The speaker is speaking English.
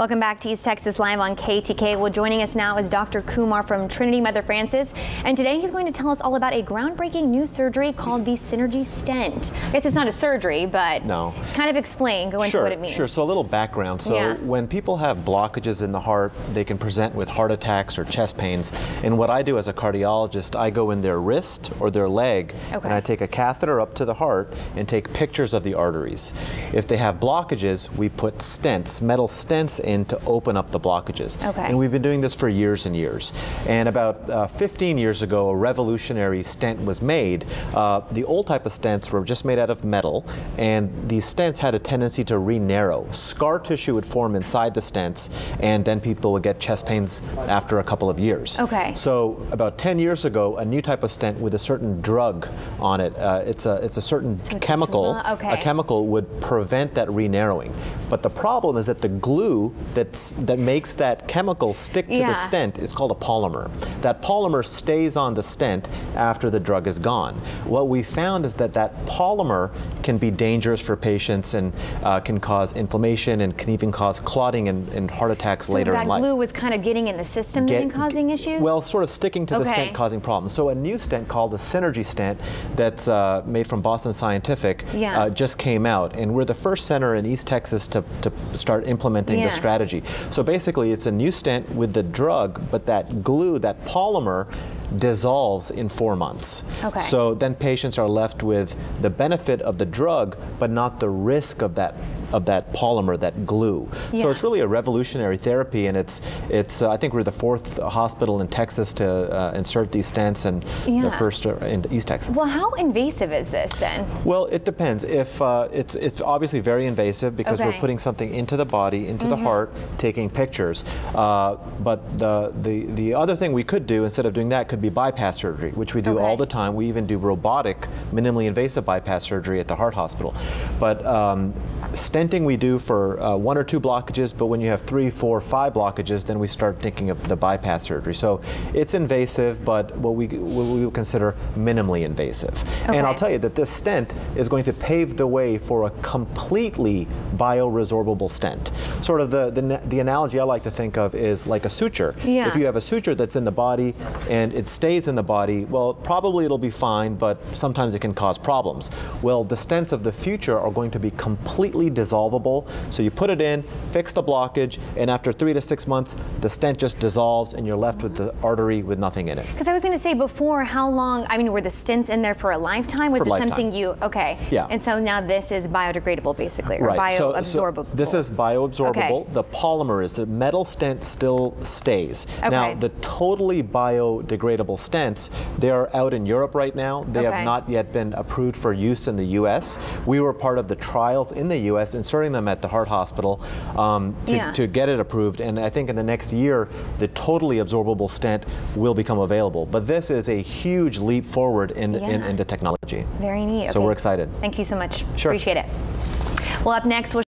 Welcome back to East Texas Live on KETK. Well, joining us now is Dr. Kumar from Trinity Mother Frances, and today he's going to tell us all about a groundbreaking new surgery called the SYNERGY Stent. I guess it's not a surgery, but no. Kind of explain, go into what it means. Sure, so a little background. So when people have blockages in the heart, they can present with heart attacks or chest pains, and what I do as a cardiologist, I go in their wrist or their leg, and I take a catheter up to the heart and take pictures of the arteries. If they have blockages, we put stents, metal stents in to open up the blockages. And we've been doing this for years and years. And about 15 years ago, a revolutionary stent was made. The old type of stents were just made out of metal, and these stents had a tendency to re-narrow. Scar tissue would form inside the stents, and then people would get chest pains after a couple of years. So about 10 years ago, a new type of stent with a certain drug on it, it's a certain chemical, a chemical would prevent that re-narrowing. But the problem is that the glue that makes that chemical stick to the stent is called a polymer. That polymer stays on the stent after the drug is gone. What we found is that that polymer can be dangerous for patients and can cause inflammation and can even cause clotting and heart attacks later in life. So that glue was kind of getting in the system and causing issues? Well, sort of sticking to the stent, causing problems. So a new stent called the SYNERGY Stent that's made from Boston Scientific just came out, and we're the first center in East Texas to start implementing the strategy. So basically it's a new stent with the drug, but that glue, that polymer, dissolves in 4 months. So then patients are left with the benefit of the drug, but not the risk of that polymer, that glue. So it's really a revolutionary therapy, and it's I think we're the 4th hospital in Texas to insert these stents, and the first in East Texas. Well, how invasive is this then? Well, it depends. If it's obviously very invasive because we're putting something into the body, into the heart, taking pictures. But the other thing we could do instead of doing that could be bypass surgery, which we do all the time. We even do robotic, minimally invasive bypass surgery at the heart hospital. But stenting we do for 1 or 2 blockages, but when you have 3, 4, 5 blockages, then we start thinking of the bypass surgery. So it's invasive, but what we would consider minimally invasive. And I'll tell you that this stent is going to pave the way for a completely bioresorbable stent. Sort of the analogy I like to think of is like a suture. If you have a suture that's in the body and it stays in the body, well, probably it'll be fine, but sometimes it can cause problems. Well, the stents of the future are going to be completely dissolvable. So you put it in, fix the blockage, and after 3 to 6 months, the stent just dissolves and you're left with the artery with nothing in it. Because I was going to say before, how long, I mean, were the stents in there for a lifetime? Was it something you, and so now this is biodegradable basically, or bioabsorbable? So this is bioabsorbable. The polymer is, the metal stent still stays. Now, the totally biodegradable stents, they are out in Europe right now. They have not yet been approved for use in the U.S. We were part of the trials in the U.S., inserting them at the heart hospital to get it approved, and I think in the next year the totally absorbable stent will become available. But this is a huge leap forward in the technology. Very neat. So we're excited. Thank you so much. Sure. Appreciate it. Well, up next we'll